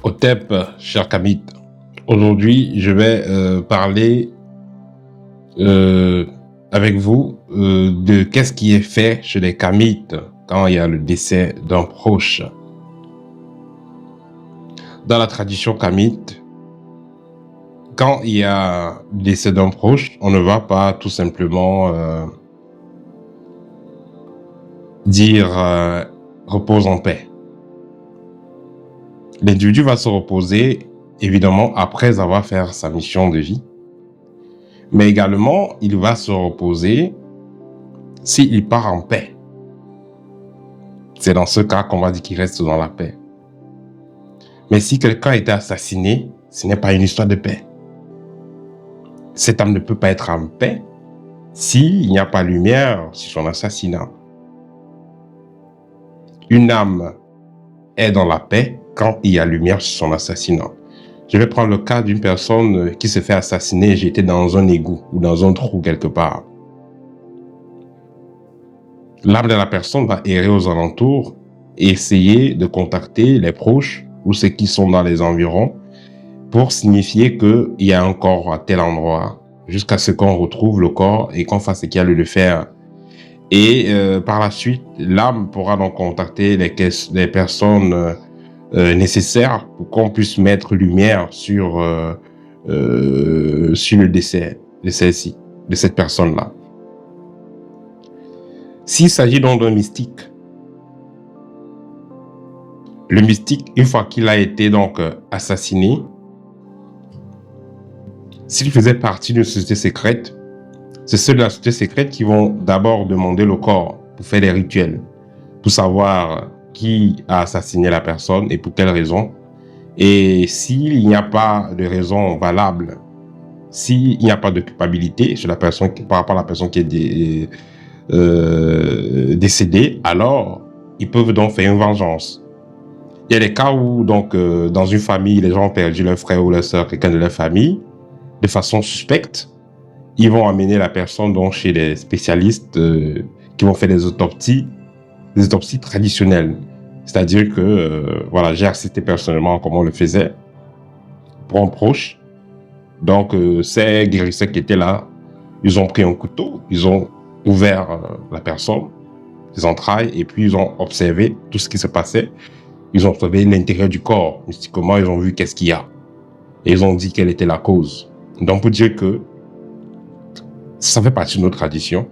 Otep, cher Kamit, aujourd'hui je vais parler avec vous de qu'est-ce qui est fait chez les Kamites quand il y a le décès d'un proche. Dans la tradition Kamite, quand il y a le décès d'un proche, on ne va pas tout simplement dire repose en paix. L'individu va se reposer évidemment après avoir fait sa mission de vie. Mais également, il va se reposer s'il part en paix. C'est dans ce cas qu'on va dire qu'il reste dans la paix. Mais si quelqu'un a été assassiné, ce n'est pas une histoire de paix. Cette âme ne peut pas être en paix s'il n'y a pas lumière sur son assassinat. Une âme est dans la paix quand il y a lumière sur son assassinat. Je vais prendre le cas d'une personne qui se fait assassiner et jeter dans un égout ou dans un trou quelque part. L'âme de la personne va errer aux alentours et essayer de contacter les proches ou ceux qui sont dans les environs pour signifier qu'il y a un corps à tel endroit, jusqu'à ce qu'on retrouve le corps et qu'on fasse ce qu'il y a lieu de faire. Et par la suite, l'âme pourra donc contacter les personnes nécessaires pour qu'on puisse mettre lumière sur le décès de celle-ci, de cette personne-là. S'il s'agit donc d'un mystique, le mystique, une fois qu'il a été donc assassiné, s'il faisait partie d'une société secrète, c'est ceux de la société secrète qui vont d'abord demander le corps pour faire des rituels, pour savoir qui a assassiné la personne et pour quelle raison. Et s'il n'y a pas de raison valable, s'il n'y a pas de culpabilité sur la personne, par rapport à la personne qui est décédée, alors ils peuvent donc faire une vengeance. Il y a des cas où donc dans une famille, les gens ont perdu leur frère ou leur soeur, quelqu'un de leur famille, de façon suspecte. Ils vont amener la personne donc chez des spécialistes qui vont faire des autopsies traditionnelles. C'est-à-dire que, voilà, j'ai assisté personnellement à comment on le faisait pour un proche. Donc, ces guérisseurs qui étaient là, ils ont pris un couteau, ils ont ouvert la personne, les entrailles, et puis ils ont observé tout ce qui se passait. Ils ont observé l'intérieur du corps, mystiquement, ils ont vu qu'est-ce qu'il y a. Et ils ont dit quelle était la cause. Donc, pour dire que ça fait partie de nos traditions.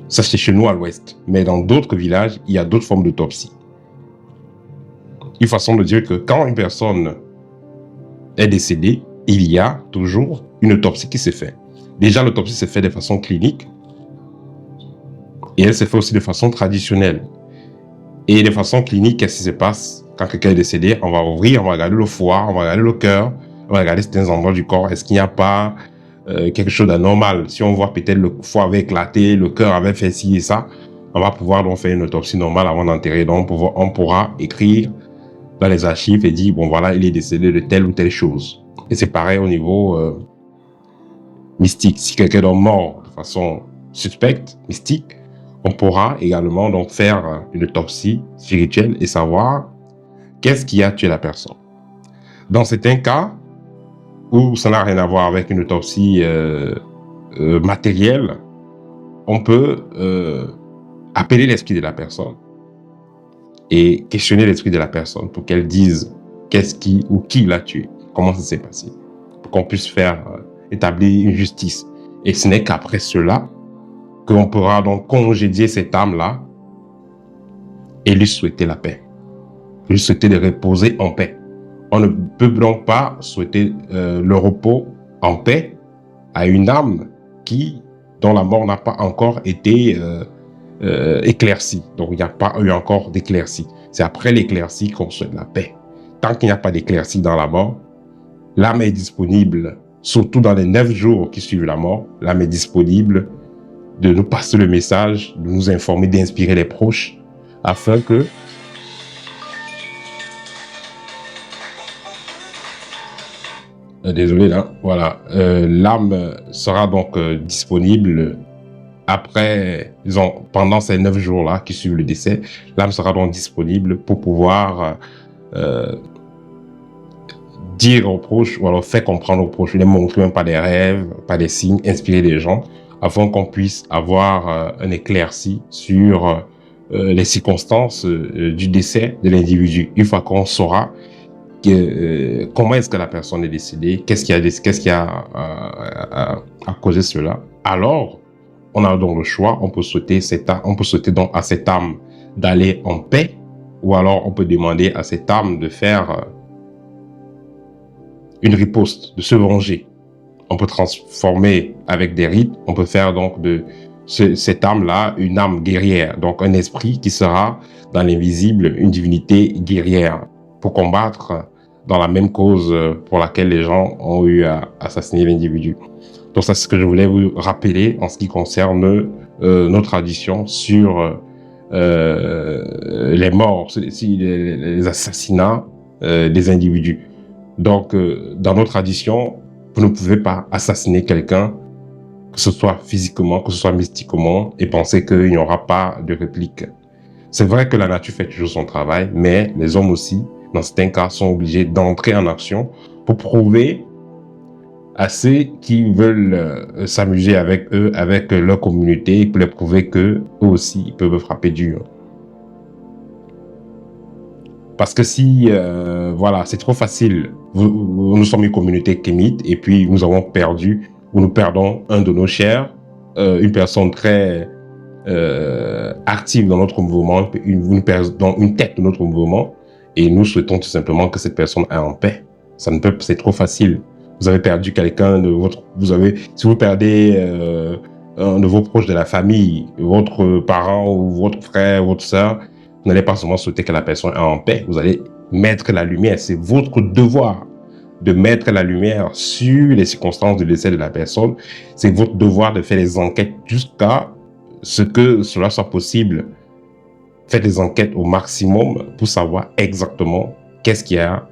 Ça, c'est chez nous à l'ouest. Mais dans d'autres villages, il y a d'autres formes d'autopsie. Une façon de dire que quand une personne est décédée, il y a toujours une autopsie qui se fait. Déjà, l'autopsie se fait de façon clinique. Et elle se fait aussi de façon traditionnelle. Et de façon clinique, qu'est-ce qui se passe quand quelqu'un est décédé? On va ouvrir, on va regarder le foie, on va regarder le cœur, on va regarder certains endroits du corps. Est-ce qu'il n'y a pas quelque chose d'anormal? Si on voit peut-être le foie avait éclaté, le cœur avait fait ci et ça, on va pouvoir donc faire une autopsie normale avant d'enterrer. Donc on pourra écrire dans les archives et dire, bon voilà, il est décédé de telle ou telle chose. Et c'est pareil au niveau mystique. Si quelqu'un est mort de façon suspecte, mystique, on pourra également donc faire une autopsie spirituelle et savoir qu'est-ce qui a tué la personne. Dans certains cas, où ça n'a rien à voir avec une autopsie matérielle, on peut appeler l'esprit de la personne et questionner l'esprit de la personne pour qu'elle dise qu'est-ce qui ou qui l'a tué, comment ça s'est passé, pour qu'on puisse faire établir une justice. Et ce n'est qu'après cela qu'on pourra donc congédier cette âme-là et lui souhaiter la paix, lui souhaiter de reposer en paix. On ne peut donc pas souhaiter le repos en paix à une âme dont la mort n'a pas encore été éclaircie. Donc, il n'y a pas eu encore d'éclaircie. C'est après l'éclaircie qu'on souhaite la paix. Tant qu'il n'y a pas d'éclaircie dans la mort, l'âme est disponible, surtout dans les 9 jours qui suivent la mort, l'âme est disponible de nous passer le message, de nous informer, d'inspirer les proches, afin que désolé là, voilà. L'âme sera donc disponible après, disons, pendant ces 9 jours-là qui suivent le décès. L'âme sera donc disponible pour pouvoir dire aux proches ou alors faire comprendre aux proches, les montrer même par des rêves, par des signes, inspirer des gens, afin qu'on puisse avoir un éclairci sur les circonstances du décès de l'individu. Une fois qu'on saura comment est-ce que la personne est décédée, qu'est-ce qui a causé cela, alors on a donc le choix, on peut souhaiter donc à cette âme d'aller en paix, ou alors on peut demander à cette âme de faire une riposte, de se venger. On peut transformer avec des rites, on peut faire donc de cette âme-là une âme guerrière, donc un esprit qui sera dans l'invisible une divinité guerrière pour combattre dans la même cause pour laquelle les gens ont eu à assassiner l'individu. Donc ça, c'est ce que je voulais vous rappeler en ce qui concerne nos traditions sur les morts, les assassinats des individus. Donc, dans nos traditions, vous ne pouvez pas assassiner quelqu'un, que ce soit physiquement, que ce soit mystiquement, et penser qu'il n'y aura pas de réplique. C'est vrai que la nature fait toujours son travail, mais les hommes aussi, dans certains cas, sont obligés d'entrer en action pour prouver à ceux qui veulent s'amuser avec eux, avec leur communauté, pour leur prouver qu'eux aussi, ils peuvent frapper dur. Parce que si, voilà, c'est trop facile. Nous sommes une communauté kémite et puis nous avons perdu, ou nous perdons un de nos chers, une personne très active dans notre mouvement, nous perdons une tête de notre mouvement et nous souhaitons tout simplement que cette personne ait en paix. C'est trop facile. Vous avez perdu quelqu'un de votre, si vous perdez un de vos proches de la famille, votre parent ou votre frère, votre soeur, vous n'allez pas seulement souhaiter que la personne ait en paix, vous allez mettre la lumière. C'est votre devoir de mettre la lumière sur les circonstances du décès de la personne. C'est votre devoir de faire des enquêtes jusqu'à ce que cela soit possible. Faites des enquêtes au maximum pour savoir exactement qu'est-ce qui a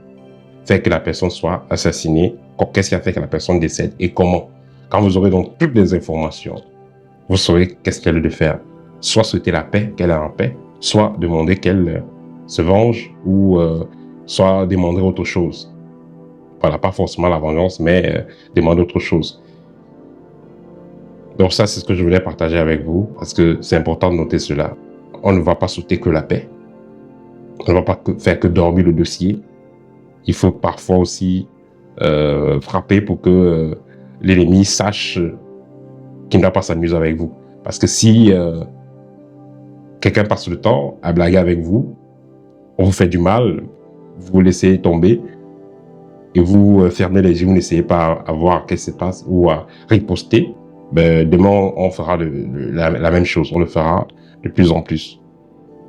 fait que la personne soit assassinée, qu'est-ce qui a fait que la personne décède et comment. Quand vous aurez donc toutes les informations, vous saurez qu'est-ce qu'elle doit faire. Soit souhaiter la paix, qu'elle est en paix, soit demander qu'elle se venge ou soit demander autre chose. Voilà, pas forcément la vengeance, mais demander autre chose. Donc ça, c'est ce que je voulais partager avec vous, parce que c'est important de noter cela. On ne va pas souhaiter que la paix. On ne va pas faire que dormir le dossier. Il faut parfois aussi frapper pour que l'ennemi sache qu'il ne va pas s'amuser avec vous. Parce que si quelqu'un passe le temps à blaguer avec vous, on vous fait du mal, vous laissez tomber et vous fermez les yeux, vous n'essayez pas à voir qu'est-ce qui se passe ou à riposter, ben, demain on fera la même chose, on le fera de plus en plus.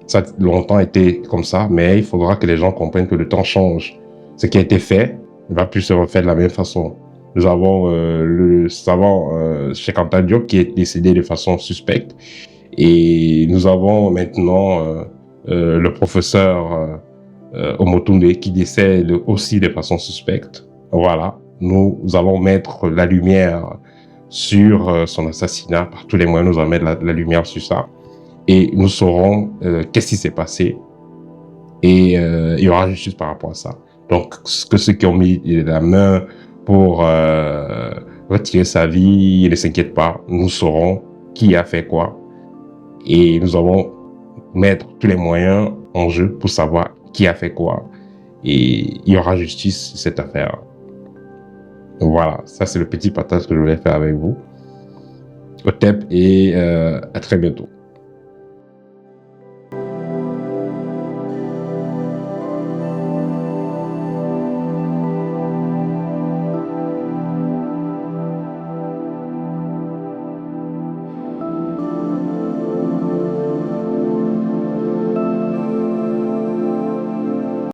Ça a longtemps été comme ça, mais il faudra que les gens comprennent que le temps change. Ce qui a été fait ne va plus se refaire de la même façon. Nous avons le savant Cheikh Anta Diop qui est décédé de façon suspecte. Et nous avons maintenant le professeur Omotunde qui décède aussi de façon suspecte. Voilà, nous allons mettre la lumière sur son assassinat. Par tous les moyens, nous allons mettre la lumière sur ça. Et nous saurons qu'est-ce qui s'est passé. Et il y aura justice par rapport à ça. Donc, que ceux qui ont mis la main pour retirer sa vie, ne s'inquiètent pas. Nous saurons qui a fait quoi. Et nous allons mettre tous les moyens en jeu pour savoir qui a fait quoi. Et il y aura justice sur cette affaire. Donc voilà, ça c'est le petit partage que je voulais faire avec vous. Au TEP et à très bientôt.